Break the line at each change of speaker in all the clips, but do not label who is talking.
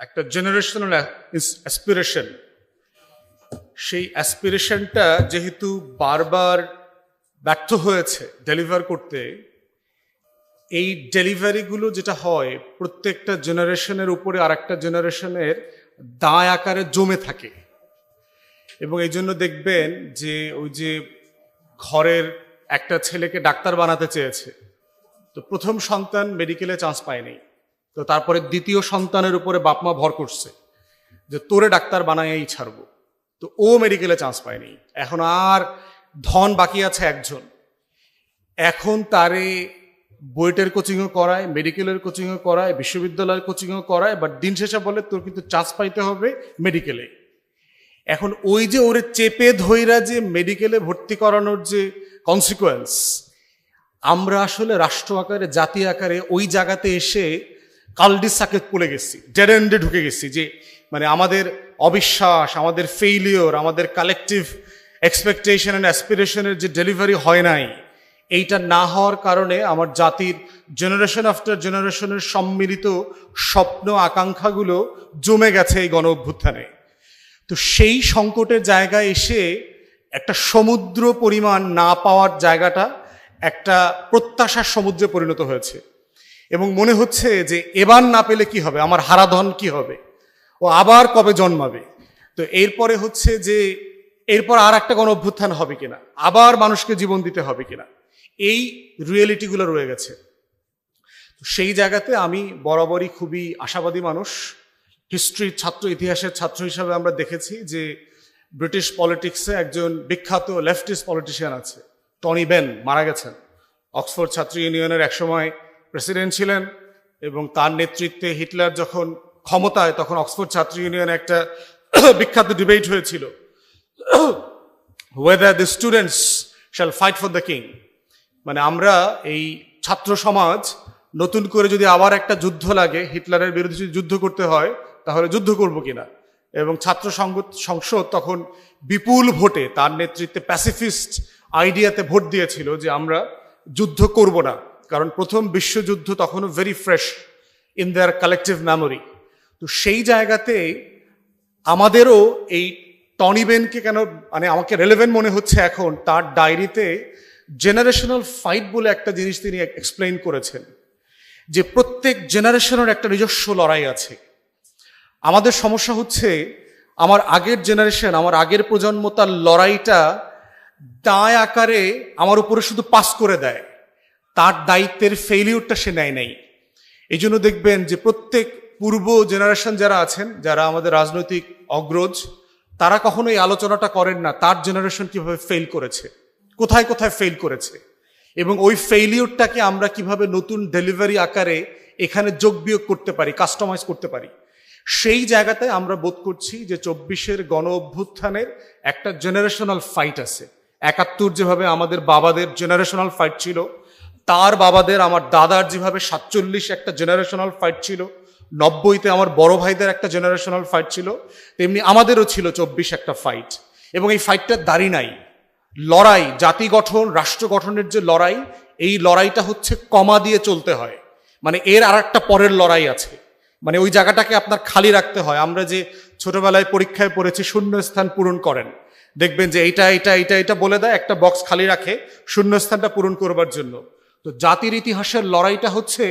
একটা generational aspiration, সেই অ্যাসপিরেশনটা যেহেতু বারবার ব্যর্থ হয়েছে ডেলিভার করতে, এই ডেলিভারিগুলো যেটা হয় প্রত্যেকটা জেনারেশনের উপরে আরেকটা জেনারেশনের দায় আকারে জমে থাকে। এবং এই জন্য দেখবেন যে ওই যে ঘরের একটা ছেলেকে ডাক্তার বানাতে চেয়েছে, তো প্রথম সন্তান মেডিকেলে চান্স পায়নি, তো তারপরে দ্বিতীয় সন্তানের উপরে বাপমা ভর করছে যে তোরে ডাক্তার বানাইয়াই ছাড়বো, তো ও মেডিকেলে চান্স পায়নি। এখন আর ধন বাকি আছে একজন, এখন তারে বুয়েটের কোচিংও করায়, মেডিকেলের কোচিংও করায়, বিশ্ববিদ্যালয়ের কোচিংও করায়, বাট দিন শেষে বলে তোর কিন্তু চান্স পাইতে হবে মেডিকেলে। এখন ওই যে ওরে চেপে ধইরা যে মেডিকেলে ভর্তি করানোর যে কনসিকুয়েন্স, আমরা আসলে রাষ্ট্র আকারে জাতি আকারে ওই জায়গাতে এসে কালডিস সাকেত পড়ে গেছি, ডেড এন্ডে ঢুকে গেছি, যে মানে আমাদের অবিশ্বাস, আমাদের ফেইলিওর, আমাদের কালেকটিভ এক্সপেকটেশন অ্যান্ড অ্যাসপিরেশনের যে ডেলিভারি হয় নাই, এইটা না হওয়ার কারণে আমার জাতির জেনারেশন আফটার জেনারেশনের সম্মিলিত স্বপ্ন আকাঙ্ক্ষাগুলো জমে গেছে এই গণ অভ্যুত্থানে। তো সেই সংকটের জায়গায় এসে একটা সমুদ্র পরিমাণ না পাওয়ার জায়গাটা একটা প্রত্যাশার সমুদ্রে পরিণত হয়েছে। এবং মনে হচ্ছে যে এবার না পেলে কি হবে, আমার হারাধন কি হবে, ও আবার কবে জন্মাবে। তো এরপরে হচ্ছে যে এরপর আর একটা গণ অভ্যুত্থান হবে কিনা, আবার মানুষকে জীবন দিতে হবে কিনা, এই রিয়েলিটিগুলো রয়ে গেছে। তো সেই জায়গাতে আমি বরাবরই খুবই আশাবাদী মানুষ। হিস্ট্রির ছাত্র, ইতিহাসের ছাত্র হিসাবে আমরা দেখেছি যে ব্রিটিশ পলিটিক্সে একজন বিখ্যাত লেফটিস্ট পলিটিশিয়ান আছে, টনি বেন, মারা গেছেন। অক্সফোর্ড ছাত্র ইউনিয়নের একসময় প্রেসিডেন্ট ছিলেন, এবং তার নেতৃত্বে হিটলার যখন ক্ষমতায়, তখন অক্সফোর্ড ছাত্র ইউনিয়নে একটা বিখ্যাত ডিবেট হয়েছিল, whether the students shall fight for the king, মানে আমরা এই ছাত্র সমাজ নতুন করে যদি আবার একটা যুদ্ধ লাগে, হিটলারের বিরুদ্ধে যদি যুদ্ধ করতে হয়, তাহলে যুদ্ধ করব কিনা। এবং ছাত্র সংসদ তখন বিপুল ভোটে তার নেতৃত্বে প্যাসিফিস্ট আইডিয়াতে ভোট দিয়েছিল যে আমরা যুদ্ধ করব না, কারণ প্রথম বিশ্বযুদ্ধ তখনও very fresh in their collective memory. তো সেই জায়গাতে আমাদেরও এই টনি বেনকে কেন মানে আমাকে রেলেভেন্ট মনে হচ্ছে এখন, তার ডায়েরিতে জেনারেশনাল ফাইট বলে একটা জিনিস তিনি এক্সপ্লেইন করেছেন, যে প্রত্যেক জেনারেশনের একটা নিজস্ব লড়াই আছে। আমাদের সমস্যা হচ্ছে আমার আগের জেনারেশন, আমার আগের প্রজন্ম তার লড়াইটা দায় আকারে আমার উপরে শুধু পাস করে দেয়, তার দায়িত্বের ফেইলিউরটা সে নেয় নাই। এই জন্য দেখবেন যে প্রত্যেক পূর্ব জেনারেশন যারা আছেন, যারা আমাদের রাজনৈতিক অগ্রজ, তারা কখনো এই আলোচনাটা করেন না তার জেনারেশন কিভাবে ফেল করেছে, কোথায় কোথায় ফেল করেছে, এবং ওই ফেইলিউরটাকে আমরা কিভাবে নতুন ডেলিভারি আকারে এখানে যোগ বিয়োগ করতে পারি, কাস্টমাইজ করতে পারি। সেই জায়গাতে আমরা বোধ করছি যে 24-এর গণ অভ্যুত্থানের একটা জেনারেশনাল ফাইট আছে। 71 যেভাবে আমাদের বাবাদের জেনারেশনাল ফাইট ছিল, তার বাবাদের, আমার দাদার যেভাবে 47 একটা জেনারেশনাল ফাইট ছিল, 90-তে আমার বড় ভাইদের একটা জেনারেশনাল ফাইট ছিল, তেমনি আমাদেরও ছিল 24 একটা ফাইট। এবং এই ফাইটটার দাঁড়ি নাই, লড়াই, জাতি গঠন, রাষ্ট্র গঠনের যে লড়াই, এই লড়াইটা হচ্ছে কমা দিয়ে চলতে হয়। মানে এর আর একটা পরের লড়াই আছে, মানে ওই জায়গাটাকে আপনার খালি রাখতে হয়। আমরা যে ছোটবেলায় পরীক্ষায় পড়েছি শূন্যস্থান পূরণ করেন, দেখবেন যে এইটা এটা এটা এটা বলে দেয়, একটা বক্স খালি রাখে শূন্যস্থানটা পূরণ করবার জন্য। তো জাতির ইতিহাসের লড়াইটা হচ্ছে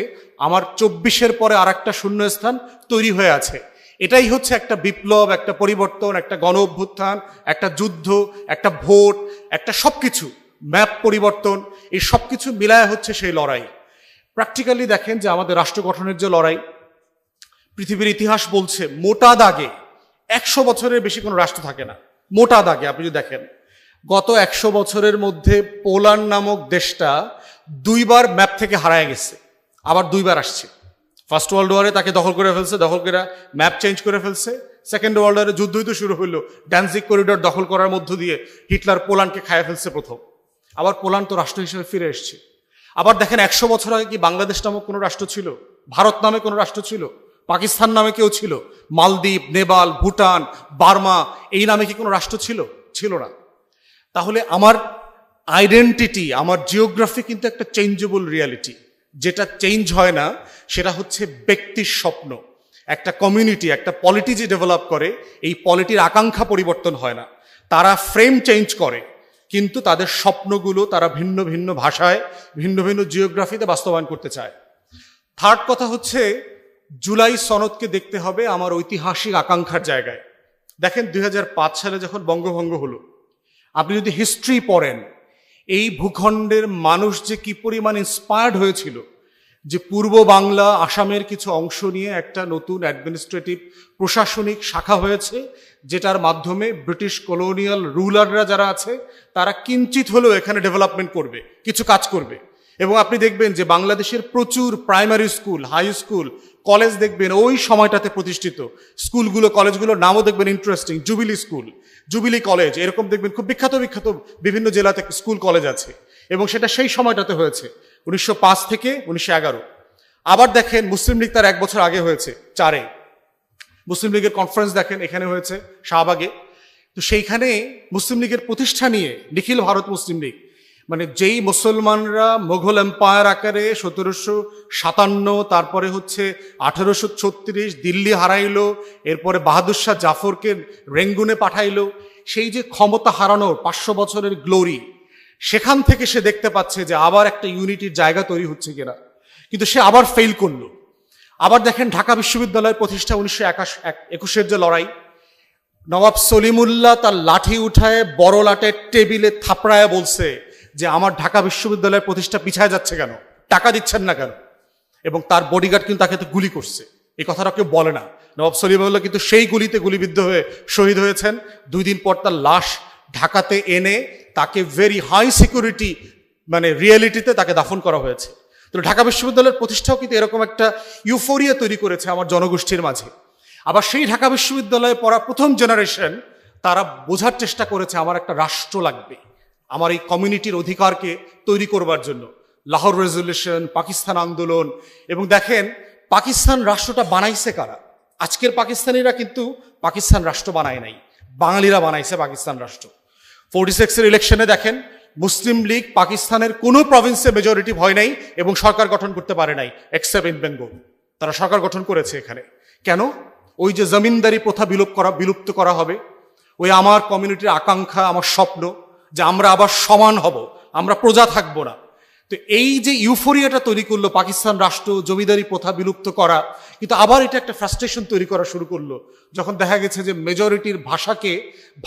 আমার 24-এর পরে আর একটা শূন্যস্থান তৈরি হয়ে আছে। এটাই হচ্ছে একটা বিপ্লব, একটা পরিবর্তন, একটা গণ অভ্যুত্থান, একটা যুদ্ধ, একটা ভোট, একটা সবকিছু ম্যাপ পরিবর্তন, এই সবকিছু মিলায় হচ্ছে সেই লড়াই। প্র্যাকটিক্যালি দেখেন যে আমাদের রাষ্ট্র গঠনের যে লড়াই, পৃথিবীর ইতিহাস বলছে মোটা দাগে 100 বছরের বেশি কোনো রাষ্ট্র থাকে না। মোটা দাগে আপনি যদি দেখেন, গত 100 বছরের মধ্যে পোল্যান্ড নামক দেশটা 2বার ম্যাপ থেকে হারায় গেছে, আবার 2বার আসছে। ফার্স্ট ওয়ার্ল্ড ওয়ারে তাকে দখল করে ফেলছে, দখল করে ম্যাপ চেঞ্জ করে ফেলছে। সেকেন্ড ওয়ার্ল্ড ওয়ারে যুদ্ধই তো শুরু হইলো, ড্যানজিগ করিডোর দখল করার মধ্য দিয়ে হিটলার পোল্যান্ডকে খায় ফেলছে প্রথম, আবার পোল্যান্ড তো রাষ্ট্র হিসেবে ফিরে এসছে। আবার দেখেন 100 বছর আগে কি বাংলাদেশ নামক কোনো রাষ্ট্র ছিল? ভারত নামে কোনো রাষ্ট্র ছিল? পাকিস্তান নামে কেউ ছিল? মালদ্বীপ, নেপাল, ভুটান, বার্মা, এই নামে কি কোনো রাষ্ট্র ছিল? ছিল না। তাহলে আমার আইডেন্টিটি, আমার জিওগ্রাফি কিন্তু একটা চেঞ্জেবল রিয়ালিটি। যেটা চেঞ্জ হয় না সেটা হচ্ছে ব্যক্তির স্বপ্ন। একটা কমিউনিটি, একটা পলিটি যে ডেভেলপ করে, এই পলিটির আকাঙ্ক্ষা পরিবর্তন হয় না। তারা ফ্রেম চেঞ্জ করে, কিন্তু তাদের স্বপ্নগুলো তারা ভিন্ন ভিন্ন ভাষায়, ভিন্ন ভিন্ন জিওগ্রাফিতে বাস্তবায়ন করতে চায়। থার্ড কথা হচ্ছে, জুলাই সনদকে দেখতে হবে আমার ঐতিহাসিক আকাঙ্ক্ষার জায়গায়। দেখেন 2005 সালে যখন বঙ্গভঙ্গ হলো, আপনি যদি হিস্ট্রি পড়েন, এই ভূখণ্ডের মানুষ যে কি পরিমাণ ইন্সপায়ার্ড হয়েছিল, যে পূর্ব বাংলা আসামের কিছু অংশ নিয়ে একটা নতুন অ্যাডমিনিস্ট্রেটিভ প্রশাসনিক শাখা হয়েছে, যেটার মাধ্যমে ব্রিটিশ কলোনিয়াল রুলাররা যারা আছে তারা কিঞ্চিত হলেও এখানে ডেভেলপমেন্ট করবে, কিছু কাজ করবে। এবং আপনি দেখবেন যে বাংলাদেশের প্রচুর primary school, high school, college দেখবেন ওই সময়টাতে প্রতিষ্ঠিত। স্কুলগুলো, কলেজগুলোর নামও দেখবেন interesting, jubilee school, jubilee college, এরকম দেখবেন খুব বিখ্যাত বিখ্যাত বিভিন্ন জেলাতে স্কুল কলেজ আছে, এবং সেটা সেই সময়টাতে হয়েছে 1905 থেকে 1911। আবার দেখেন মুসলিম লীগ তার 1 বছর আগে হয়েছে 4-এ, মুসলিম লীগের কনফারেন্স দেখেন এখানে হয়েছে শাহবাগে। তো সেইখানে মুসলিম লীগের প্রতিষ্ঠা নিয়ে নিখিল ভারত মুসলিম লীগ, মানে যেই মুসলমানরা মোঘল এম্পায়ার আকারে 1757, তারপরে হচ্ছে 1836 দিল্লি হারাইলো, এরপরে বাহাদুর শাহ জাফরকে রেঙ্গুনে পাঠাইলো, সেই যে ক্ষমতা হারানোর 500 বছরের গ্লোরি, সেখান থেকে সে দেখতে পাচ্ছে যে আবার একটা ইউনিটির জায়গা তৈরি হচ্ছে কিনা, কিন্তু সে আবার ফেল করলো। আবার দেখেন ঢাকা বিশ্ববিদ্যালয়ের প্রতিষ্ঠা 1921 যে লড়াই, নবাব সলিমুল্লাহ তার লাঠি উঠায় বড় লাটের টেবিলে থাপড়ায় বলছে যে আমার ঢাকা বিশ্ববিদ্যালয়ের প্রতিষ্ঠা পিছায় যাচ্ছে কেন, টাকা দিচ্ছেন না কেন, এবং তার বডিগার্ড কিন্তু তাকে তো গুলি করছে। এই কথাটা কেউ বলে না। নবাব সলিমুল্লাহ কিন্তু সেই গুলিতে গুলিবিদ্ধ হয়ে শহীদ হয়েছেন। 2 দিন পর তার লাশ ঢাকাতে এনে তাকে ভেরি হাই সিকিউরিটি মানে রিয়েলিটিতে তাকে দাফন করা হয়েছে। তো ঢাকা বিশ্ববিদ্যালয়ের প্রতিষ্ঠাও কিন্তু এরকম একটা ইউফোরিয়া তৈরি করেছে আমার জনগোষ্ঠীর মাঝে। আবার সেই ঢাকা বিশ্ববিদ্যালয়ে পড়া প্রথম জেনারেশন, তারা বোঝার চেষ্টা করেছে আমার একটা রাষ্ট্র লাগবে, আমার এই কমিউনিটির অধিকারকে তৈরি করবার জন্য। লাহোর রেজলিউশন, পাকিস্তান আন্দোলন, এবং দেখেন পাকিস্তান রাষ্ট্রটা বানাইছে কারা? আজকের পাকিস্তানিরা কিন্তু পাকিস্তান রাষ্ট্র বানায় নাই, বাঙালিরা বানাইছে পাকিস্তান রাষ্ট্র। 46-এর ইলেকশনে দেখেন মুসলিম লীগ পাকিস্তানের কোনো প্রভিন্সে মেজরিটি হয় নাই এবং সরকার গঠন করতে পারে নাই, এক্সেপ্ট ইন বেঙ্গল। তারা সরকার গঠন করেছে এখানে। কেন? ওই যে জমিনদারি প্রথা বিলুপ্ত করা হবে, ওই আমার কমিউনিটির আকাঙ্ক্ষা, আমার স্বপ্ন যে আমরা আবার সমান হব, আমরা প্রজা থাকবো না। তো এই যে ইউফোরিয়াটা তৈরি করলো পাকিস্তান রাষ্ট্র, জমিদারি প্রথা বিলুপ্ত করা, কিন্তু আবার এটা একটা ফ্রাস্ট্রেশন তৈরি করা শুরু করলো যখন দেখা গেছে যে মেজরিটির ভাষাকে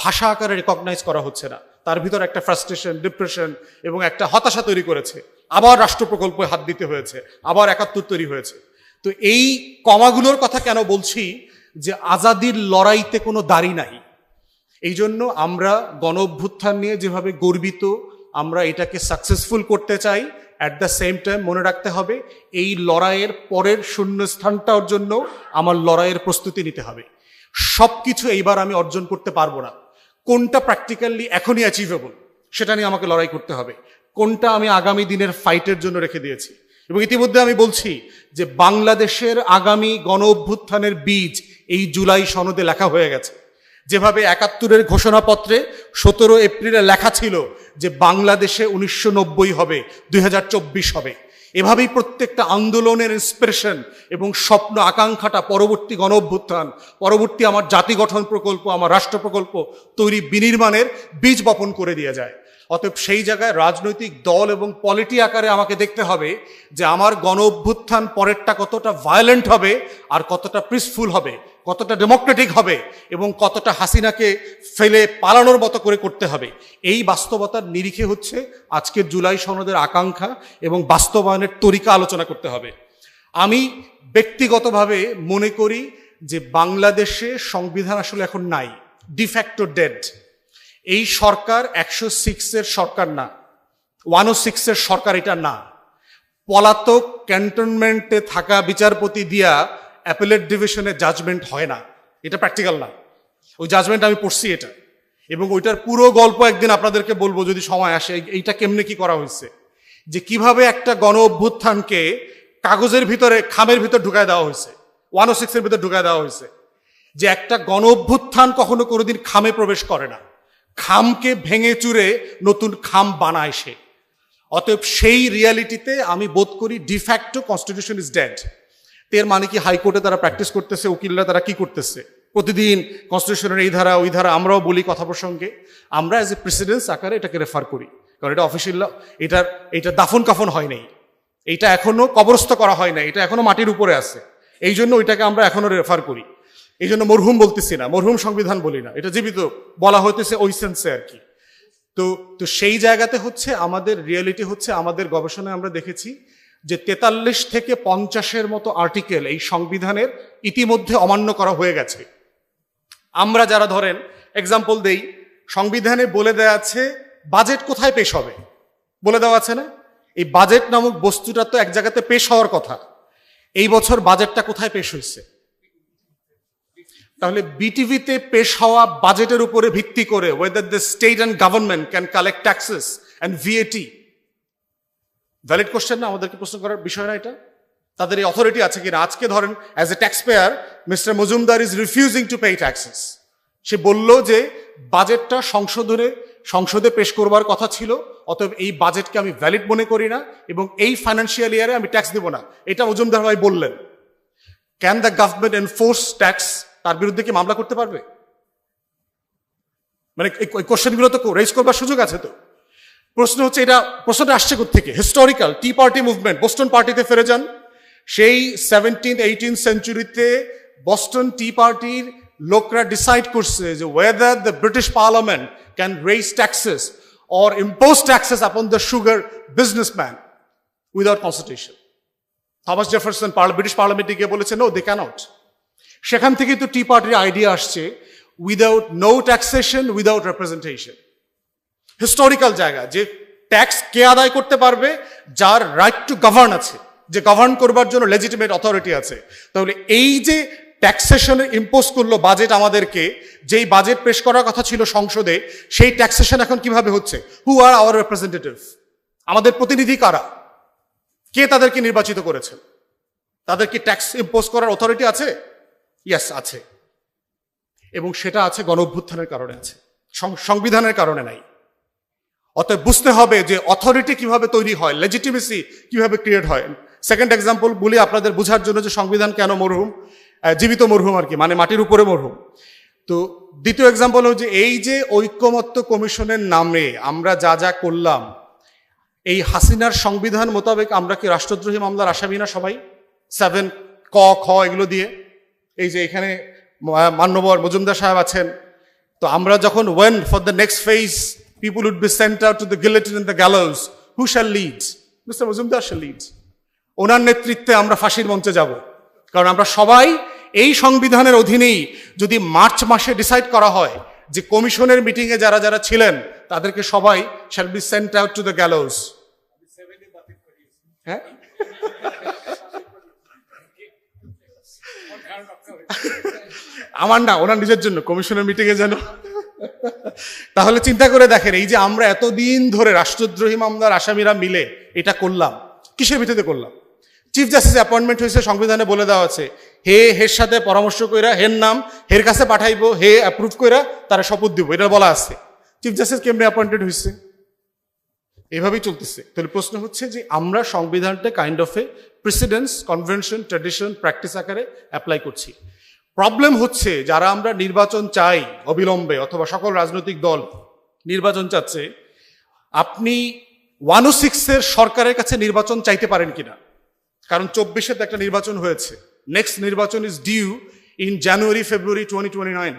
ভাষা আকারে রেকগনাইজ করা হচ্ছে না। তার ভিতর একটা ফ্রাস্ট্রেশন, ডিপ্রেশন এবং একটা হতাশা তৈরি করেছে। আবার রাষ্ট্র প্রকল্পে হাত দিতে হয়েছে, আবার 71 তৈরি হয়েছে। তো এই কমাগুলোর কথা কেন বলছি? যে আজাদির লড়াইতে কোনো দাড়ি নাই। এই জন্য আমরা গণ অভ্যুত্থান নিয়ে যেভাবে গর্বিত, আমরা এটাকে সাকসেসফুল করতে চাই। অ্যাট দ্য সেম টাইম মনে রাখতে হবে এই লড়াইয়ের পরের শূন্যস্থানটার জন্য আমার লড়াইয়ের প্রস্তুতি নিতে হবে। সব কিছু এইবার আমি অর্জন করতে পারবো না। কোনটা প্র্যাকটিক্যালি এখনই অ্যাচিভেবল সেটা নিয়ে আমাকে লড়াই করতে হবে, কোনটা আমি আগামী দিনের ফাইটের জন্য রেখে দিয়েছি। এবং ইতিমধ্যে আমি বলছি যে বাংলাদেশের আগামী গণ অভ্যুত্থানের বীজ এই জুলাই সনদে লেখা হয়ে গেছে। যেভাবে 71-এর ঘোষণাপত্রে 17 এপ্রিলে লেখা ছিল যে বাংলাদেশে 1990 হবে, 2024 হবে, এভাবেই প্রত্যেকটা আন্দোলনের ইন্সপিরেশন এবং স্বপ্ন আকাঙ্ক্ষাটা পরবর্তী গণ অভ্যুত্থান, পরবর্তী আমার জাতি গঠন প্রকল্প, আমার রাষ্ট্র প্রকল্প তৈরি বিনির্মাণের বীজ বপন করে দিয়ে যায়। অতএব সেই জায়গায় রাজনৈতিক দল এবং পলিটি আকারে আমাকে দেখতে হবে যে আমার গণ অভ্যুত্থান পরেরটা কতটা ভায়োলেন্ট হবে, আর কতটা পিসফুল হবে, কতটা ডেমোক্রেটিক হবে, এবং কতটা হাসিনাকে ফেলে পালানোর মতো করে করতে হবে। এই বাস্তবতার নিরিখে হচ্ছে আজকের জুলাই সনদের আকাঙ্ক্ষা এবং বাস্তবায়নের তরিকা আলোচনা করতে হবে। আমি ব্যক্তিগতভাবে মনে করি যে বাংলাদেশে সংবিধান আসলে এখন নাই, ডিফ্যাক্টো ডেড। এই সরকার 106-এর সরকার না, 106-এর সরকার এটা না। পলাতক ক্যান্টনমেন্টে থাকা বিচারপতি দিয়া অ্যাপেলেট ডিভিশনে জাজমেন্ট হয় না, এটা প্র্যাকটিক্যাল না। ওই জাজমেন্ট আমি পড়ছি এটা, এবং ওইটার পুরো গল্প একদিন আপনাদেরকে বলবো যদি সময় আসে, এইটা কেমনে কি করা হয়েছে, যে কিভাবে একটা গণ অভ্যুত্থানকে কাগজের ভিতরে, খামের ভিতর ঢুকায় দেওয়া হয়েছে, 106-এর ভিতর ঢুকায় দেওয়া হয়েছে। যে একটা গণ অভ্যুত্থান কখনো কোনোদিন খামে প্রবেশ করে না, খামকে ভেঙে চুরে নতুন খাম বানায় সে। অতএব সেই রিয়ালিটিতে আমি বোধ করি ডিফ্যাক্টো কনস্টিটিউশন ইজ ডেড। এর মানে কি হাইকোর্টে তারা প্র্যাকটিস করতেছে, উকিলরা তারা কি করতেছে প্রতিদিন কনস্টিটিউশনের এই ধারা ওই ধারা, আমরাও বলি কথা প্রসঙ্গে, আমরা অ্যাজ এ প্রেসিডেন্স আকারে এটাকে রেফার করি, কারণ এটা অফিসিয়াল, এটা দাফন কাফন হয় নাই, এইটা এখনো কবরস্থ করা হয় না, এটা এখনো মাটির উপরে আছে, এই জন্য ওইটাকে আমরা এখনো রেফার করি। এই জন্য মরহুম বলতেছি না, মরহুম সংবিধান বলি না, এটা জীবিত বলা হইতেছে ওই সেন্সে আর কি। তো তো সেই জায়গাতে হচ্ছে আমাদের রিয়েলিটি হচ্ছে, আমাদের গবেষণায় আমরা দেখেছি যে 43 থেকে 50-এর মতো আর্টিকেল এই সংবিধানের ইতিমধ্যে অমান্য করা হয়ে গেছে। আমরা যারা ধরেন এক্সাম্পল দেই, সংবিধানে বলে দেওয়া আছে বাজেট কোথায় পেশ হবে, বলে দেওয়া আছে না? এই বাজেট নামক বস্তুটা তো এক জায়গাতে পেশ হওয়ার কথা, এই বছর বাজেটটা কোথায় পেশ হয়েছে? তাহলে বিটিভিতে পেশ হওয়া বাজেটের উপরে ভিত্তি করে whether the state and government can collect taxes and VAT, valid question না? আমাদেরকে প্রশ্ন করার বিষয় না এটা? তাদের এই অথরিটি আছে কিনা? আজকে ধরেন as a taxpayer mister Majumdar is refusing to pay taxes, সে বলল যে বাজেটটা সংসদে পেশ করবার কথা ছিল, অতএব এই বাজেটকে আমি ভ্যালিড মনে করি না এবং এই ফাইন্যান্সিয়াল ইয়ারে আমি ট্যাক্স দেব না, এটা মজুমদার ভাই বললেন। Can the government enforce tax? তার বিরুদ্ধে কি মামলা করতে পারবে? মানে এই কোশ্চেনগুলো তো রেজ করবার সুযোগ আছে। তো প্রশ্ন হচ্ছে, প্রশ্নটা আসছে কোত্থেকে? Historical tea party movement, Boston পার্টিতে ফিরে যান। সেই 17th-18th সেঞ্চুরিতে বস্টন টি পার্টির লোকরা ডিসাইড করছে যে whether the British parliament can raise taxes or impose taxes upon the sugar businessman without consultation. Thomas Jefferson British পার্লামেন্টে গিয়ে বলেছে নো, দে ক্যানট। সেখান থেকেই তো টি পার্টির আইডিয়া আসছে, without no taxation without representation. Historical জায়গা, যে ট্যাক্স কে আদায় করতে পারবে? যার রাইট টু গভর্ন আছে, যে গভর্ন করবার জন্য লেজিটিমেট অথরিটি আছে। তাহলে এই যে ট্যাক্সেশনের ইম্পোজ করলো বাজেট আমাদেরকে, যেই বাজেট পেশ করার কথা ছিল সংসদে, সেই ট্যাক্সেশন এখন কিভাবে হচ্ছে? হু আর আওয়ার রিপ্রেজেন্টেটিভ? আমাদের প্রতিনিধি কারা? কে তাদেরকে নির্বাচিত করেছে? তাদের কি ট্যাক্স ইম্পোজ করার অথরিটি আছে? ইয়েস, আছে। এবং সেটা আছে গণ অভ্যুত্থানের কারণে আছে, সংবিধানের কারণে নাই। অতএব বুঝতে হবে যে অথরিটি কিভাবে তৈরি হয়, লেজিটিমেসি কিভাবে ক্রিয়েট হয়। সেকেন্ড এক্সাম্পল বলি আপনাদের বোঝার জন্য যে সংবিধান কেন মরহুম, জীবিত মরহুম আর কি, মানে মাটির উপরে মরহুম। তো দ্বিতীয় এক্সাম্পল হচ্ছে, এই যে ঐক্যমত্য কমিশনের নামে আমরা যা যা করলাম, এই হাসিনার সংবিধান মোতাবেক আমরা কি রাষ্ট্রদ্রোহী মামলার আসামি না সবাই? 7 ক খ এগুলো দিয়ে। এই যে এখানে মান্যবর মজুমদার সাহেব আছেন, তো আমরা যখন when for the next phase people would be sent out to the guillotine and the gallows, who shall lead? Mr. Majumdar shall lead. ওনার নেতৃত্বে আমরা ফাঁসির মঞ্চে যাব, কারণ আমরা সবাই এই সংবিধানের অধীনেই, যদি মার্চ মাসে ডিসাইড করা হয় যে কমিশনের মিটিংয়ে যারা যারা ছিলেন তাদেরকে সবাই shall be sent out to the gallows. হ্যাঁ, আমার না, ওনার নিজের জন্য কমিশনের মিটিংয়ে যেন। তাহলে চিন্তা করে দেখেন, এই যে আমরা এতদিন ধরে রাষ্ট্রদ্রোহী মামলার আসামিরা মিলে এটা করলাম, কিসের ভিত্তিতে করলাম? চিফ জাস্টিস অ্যাপয়েন্টমেন্ট হয়েছে, সংবিধানে বলে দেওয়া আছে হের সাথে পরামর্শ কইরা, হের নাম হের কাছে পাঠাইবো, হে অ্যাপ্রুভ কইরা তারা শপথ দিব, এটা বলা আছে। চিফ জাস্টিস কেমনে অ্যাপয়েন্টেড হয়েছে? এভাবেই চলতেছে। তাহলে প্রশ্ন হচ্ছে যে আমরা সংবিধানটা kind of a precedence, convention, tradition, practice আকারে অ্যাপ্লাই করছি। প্রবলেম হচ্ছে যারা আমরা নির্বাচন চাই অবিলম্বে, অথবা সকল রাজনৈতিক দল নির্বাচন চাচ্ছে, আপনি 106-এর সরকারের কাছে নির্বাচন চাইতে পারেন কিনা? কারণ 24-এ একটা নির্বাচন হয়েছে, নেক্সট নির্বাচন ইজ ডিউ ইন জানুয়ারি-ফেব্রুয়ারি 2029।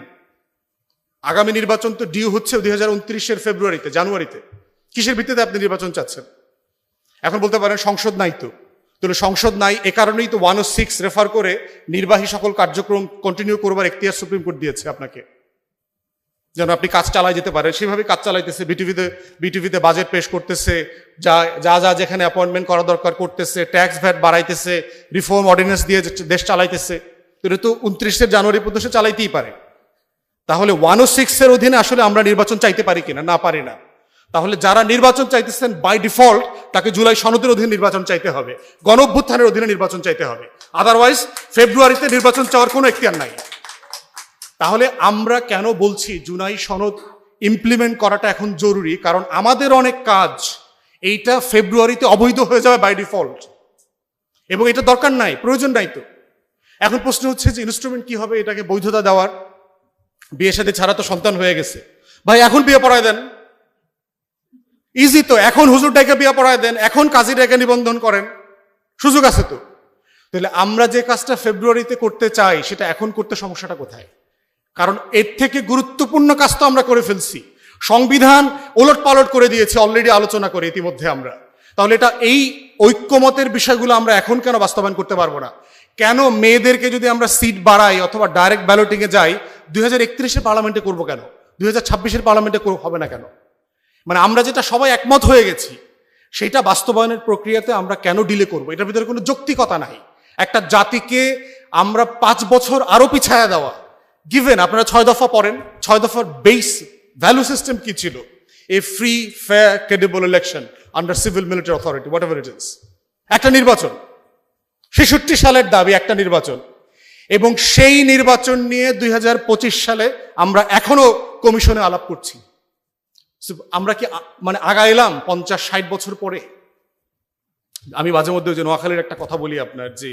আগামী নির্বাচন তো ডিউ হচ্ছে 2029-এর ফেব্রুয়ারিতে, জানুয়ারিতে। কিসের ভিত্তিতে আপনি নির্বাচন চাচ্ছেন? এখন বলতে পারেন সংসদ নাই তো। তাহলে সংসদ নাই, এ কারণেই তো 106 রেফার করে নির্বাহী সকল কার্যক্রম কন্টিনিউ করবার এখতিয়ার সুপ্রিম কোর্ট দিয়েছে আপনাকে, যেন আপনি কাজ চালাই যেতে পারেন। সেভাবে কাজ চালাইতেছে, বিটিভিতে বাজেট পেশ করতেছে, যা যা যেখানে অ্যাপয়েন্টমেন্ট করা দরকার করতেছে, ট্যাক্স ভ্যাট বাড়াইতেছে, রিফর্ম অর্ডিন্যান্স দিয়ে দেশ চালাইতেছে। এটা তো 29 জানুয়ারি পর্যন্ত চালাইতেই পারে। তাহলে 106-এর অধীনে আসলে আমরা নির্বাচন চাইতে পারি কিনা? না, পারি না। তাহলে যারা নির্বাচন চাইতেছেন বাই ডিফল্ট, তাকে জুলাই সনদের অধীনে নির্বাচন চাইতে হবে, গণ অভ্যুত্থানের অধীনে নির্বাচন চাইতে হবে। আদারওয়াইজ ফেব্রুয়ারিতে নির্বাচন চাওয়ার কোনো এখতিয়ার নাই। তাহলে আমরা কেন বলছি জুলাই সনদ ইমপ্লিমেন্ট করাটা এখন জরুরি? কারণ আমাদের অনেক কাজ এইটা ফেব্রুয়ারিতে অবৈধ হয়ে যাবে বাই ডিফল্ট, এবং এটা দরকার নাই, প্রয়োজন নাই। তো এখন প্রশ্ন হচ্ছে যে ইনস্ট্রুমেন্ট কি হবে এটাকে বৈধতা দেওয়ার? বিয়ে শাদী ছাড়া তো সন্তান হয়ে গেছে, ভাই এখন বিয়ে পড়ায় দেন, ইজি তো, এখন হুজুর ডাইকে বিয়ে পড়ায় দেন, এখন কাজী ডাইকে নিবন্ধন করেন, সুযোগ আছে তো। তাহলে আমরা যে কাজটা ফেব্রুয়ারিতে করতে চাই সেটা এখন করতে সমস্যাটা কোথায়? কারণ এর থেকে গুরুত্বপূর্ণ কাজ তো আমরা করে ফেলছি, সংবিধান ওলট পালট করে দিয়েছি অলরেডি, আলোচনা করে ইতিমধ্যে আমরা। তাহলে এটা এই ঐক্যমতের বিষয়গুলো আমরা এখন কেন বাস্তবায়ন করতে পারবো না? কেন মেয়েদেরকে যদি আমরা সিট বাড়াই অথবা ডাইরেক্ট ব্যালটিং এ যাই 2031-এর পার্লামেন্টে করবো কেন, 2026-এর পার্লামেন্টে হবে না কেন? মানে আমরা যেটা সবাই একমত হয়ে গেছি সেটা বাস্তবায়নের প্রক্রিয়াতে আমরা কেন ডিলে করবো? এটার ভিতরে কোনো যৌক্তিকতা নাই। একটা জাতিকে আমরা 5 বছর আরো পিছায়া দেওয়া, গিভেন আপনারা 6 দফা পড়েন, 6 দফার বেস ভ্যালু সিস্টেম কি ছিল? এ free fair credible election under civil military authority, what ever it is, একটা নির্বাচন, 66 সালের দাবি একটা নির্বাচন। এবং সেই নির্বাচন নিয়ে 2025 সালে আমরা এখনো কমিশনে আলাপ করছি। আমরা কি মানে আগাইলাম 50-60 বছর পরে? আমি মাঝে মধ্যে যে নোয়াখালীর একটা কথা বলি আপনার, যে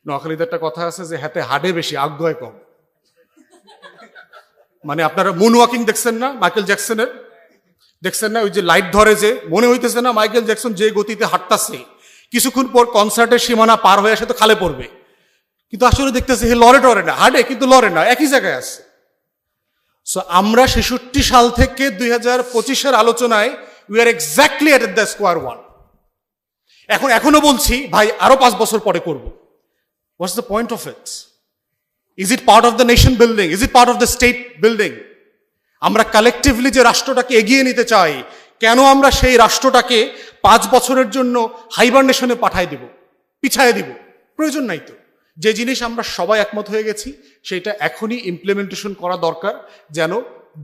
নোয়াখালীতে একটা কথা আছে যে হাতে হাডে বেশি আগ্রহ কম। মানে আপনারা মুন ওয়াকিং দেখছেন না মাইকেল জ্যাকসনের? দেখছেন না ওই যে লাইট ধরে, যে মনে হইতেছে না মাইকেল জ্যাকসন যে গতিতে হাঁটতাছে কিছুক্ষণ পর কনসার্টের সীমানা পার হয়ে আসে তো খালে পড়বে, কিন্তু আসলে দেখতেছে হে লড়ে টরে না, হাঁটে কিন্তু লড়ে না, একই জায়গায় আছে। সো আমরা 66 সাল থেকে 2025-এর আলোচনায় we are exactly at the square one. এখনো বলছি ভাই আরো 5 বছর পরে করব। What's the point of it? Is it part of the nation building? Is it part of the state building? আমরা কালেকটিভলি যে রাষ্ট্রটাকে এগিয়ে নিতে চাই, কেন আমরা সেই রাষ্ট্রটাকে 5 বছরের জন্য হাইবারনেশনে পাঠাই দিব, পিছায় দিব? প্রয়োজন নাই তো। যে জিনিস আমরা সবাই একমত হয়ে গেছি সেটা এখনই ইমপ্লিমেন্টেশন করা দরকার, যেন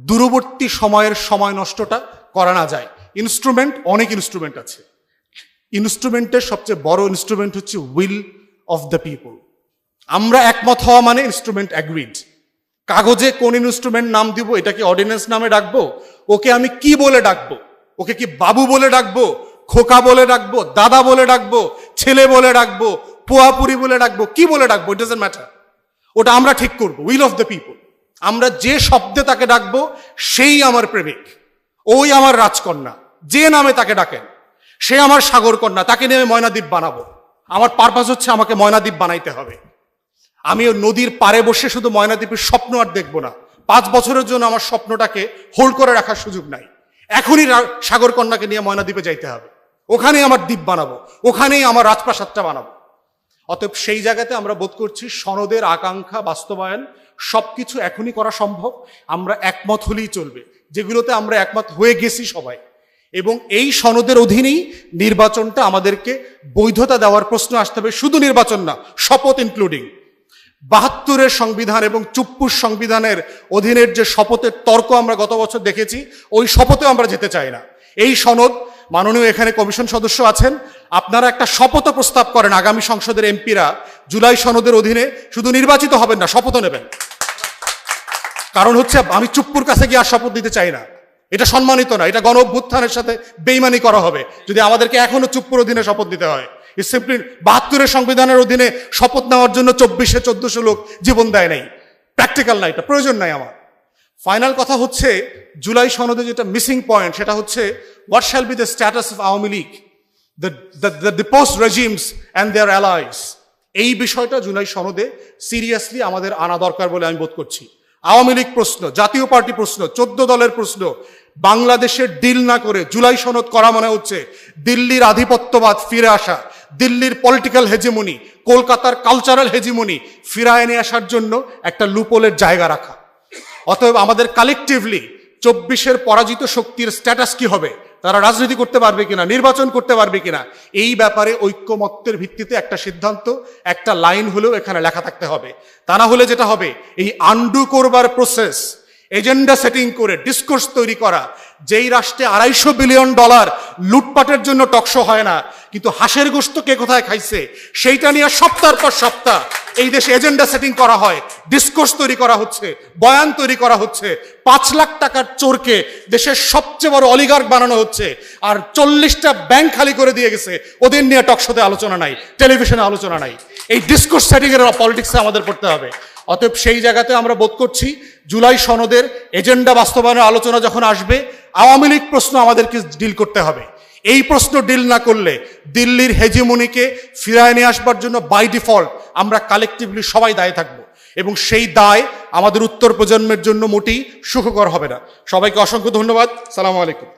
দূরবর্তী সময়ের সময় নষ্টটা করা না যায়। ইনস্ট্রুমেন্ট, অনেক ইনস্ট্রুমেন্ট আছে, ইনস্ট্রুমেন্টের সবচেয়ে বড় ইনস্ট্রুমেন্ট হচ্ছে উইল অফ দ্য পিপল। আমরা একমত হওয়া মানে ইনস্ট্রুমেন্ট অ্যাগ্রিড। কাগজে কোন ইনস্ট্রুমেন্ট নাম দিব, এটা কি অর্ডিন্যান্স নামে ডাকবো? ওকে আমি কি বলে ডাকবো? ওকে কি বাবু বলে ডাকবো, খোকা বলে ডাকবো, দাদা বলে ডাকবো, ছেলে বলে ডাকবো, পোয়াপুরি বলে ডাকবো, কি বলে ডাকবো? ইট ডাজন্ট ম্যাটার, ওটা আমরা ঠিক করবো। Will of the people. আমরা যে শব্দে তাকে ডাকবো সেই আমার প্রেমিক, ওই আমার রাজকন্যা, যে নামে তাকে ডাকেন সে আমার সাগর কন্যা, তাকে নিয়ে ময়নাদ্বীপ বানাবো। আমার পারপাস হচ্ছে আমাকে ময়নাদ্বীপ বানাইতে হবে। আমি ওই নদীর পাড়ে বসে শুধু ময়নাদ্বীপের স্বপ্ন আর দেখবো না। 5 বছরের জন্য আমার স্বপ্নটাকে হোল্ড করে রাখার সুযোগ নাই। এখনই সাগর কন্যাকে নিয়ে ময়নাদ্বীপে যাইতে হবে, ওখানেই আমার দ্বীপ বানাবো, ওখানেই আমার রাজপ্রাসাদটা বানাবো। অতএব সেই জায়গাতে আমরা বোধ করছি সনদের আকাঙ্ক্ষা বাস্তবায়ন সবকিছু এখনই করা সম্ভব। আমরা একমত হলেই চলবে, যেগুলোতে আমরা একমত হয়ে গেছি সবাই। এবং এই সনদের অধীনেই নির্বাচনটা আমাদেরকে বৈধতা দেওয়ার প্রশ্ন আসতে হবে, শুধু নির্বাচন না, শপথ ইনক্লুডিং। 72-এর সংবিধান এবং 54 সংবিধানের অধীনের যে শপথের তর্ক আমরা গত বছর দেখেছি, ওই শপথে আমরা যেতে চাই না। এই সনদ, মাননীয় এখানে কমিশন সদস্য আছেন, আপনারা একটা শপথ প্রস্তাব করেন, আগামী সংসদের এমপিরা জুলাই সনদের অধীনে শুধু নির্বাচিত হবেন না, শপথও নেবেন। কারণ হচ্ছে আমি চুপ্পুর কাছে গিয়ে আর শপথ দিতে চাই না, এটা সম্মানিত না, এটা গণ অভ্যুত্থানের সাথে বেইমানি করা হবে যদি আমাদেরকে এখনো চুপ্পুর অধীনে শপথ দিতে হয়। সিম্পলি 72-এর সংবিধানের অধীনে শপথ নেওয়ার জন্য 2400 লোক জীবন দেয় নাই, প্র্যাকটিক্যাল না, এটা প্রয়োজন নাই আমার। ফাইনাল কথা হচ্ছে জুলাই সনদে যেটা মিসিং পয়েন্ট সেটা হচ্ছে what shall be the status of Awami League, the deposed regimes and their allies. এই বিষয়টা জুলাই সনদে সিরিয়াসলি আমাদের আনা দরকার বলে আমি বোধ করছি। আওয়ামী লীগ প্রশ্ন, জাতীয় পার্টি প্রশ্ন, 14 দলের প্রশ্ন, বাংলাদেশের ডিল না করে জুলাই সনদ করা মানে হচ্ছে দিল্লির আধিপত্যবাদ ফিরে আসা, দিল্লির পলিটিক্যাল হেজিমনি, কলকাতার কালচারাল হেজিমনি ফিরায় নিয়ে আসার জন্য একটা লুপোলের জায়গা রাখা। অতএব আমাদের কালেকটিভলি 24-এর পরাজিত শক্তির স্ট্যাটাস কি হবে, তারা রাজনীতি করতে পারবে কিনা, নির্বাচন করতে পারবে কিনা, এই ব্যাপারে ঐক্যমত্যের ভিত্তিতে একটা সিদ্ধান্ত, একটা লাইন হলেও এখানে লেখা থাকতে হবে। তা না হলে যেটা হবে, এই আন্ডু করবার প্রসেস, এজেন্ডা সেটিং করে ডিসকোর্স তৈরি করা, যেই রাষ্ট্রে $250 বিলিয়ন লুটপাটের জন্য টকশো হয় না, কিন্তু হাঁসের গোশত কে কোথায় খাইছে সেইটা নিয়ে সপ্তাহের পর সপ্তাহ এই দেশে এজেন্ডা সেটিং করা হয়, ডিসকোর্স তৈরি করা হচ্ছে, বয়ান তৈরি করা হচ্ছে, 5 লাখ টাকার চোরকে দেশের সবচেয়ে বড় অলিগার্ক বানানো হচ্ছে, আর 40টা ব্যাংক খালি করে দিয়ে গেছে, ওদের নিয়ে টকশোতে আলোচনা নাই, টেলিভিশনে আলোচনা নাই। এই ডিসকোর্স সেটিং এর পলিটিক্সে আমাদের করতে হবে। অতএব সেই জায়গাতে আমরা বোধ করছি জুলাই সনদের এজেন্ডা বাস্তবায়নের আলোচনা যখন আসবে, আওয়ামী লীগ প্রশ্ন আমাদেরকে ডিল করতে হবে। এই প্রশ্ন ডিল না করলে দিল্লির হেজিমনিকে ফিরায় নিয়ে আসবার জন্য বাই ডিফল্ট আমরা কালেকটিভলি সবাই দায়ী থাকবো, এবং সেই দায় আমাদের উত্তর প্রজন্মের জন্য মোটেই সুখকর হবে না। সবাইকে অসংখ্য ধন্যবাদ। সালামু আলাইকুম।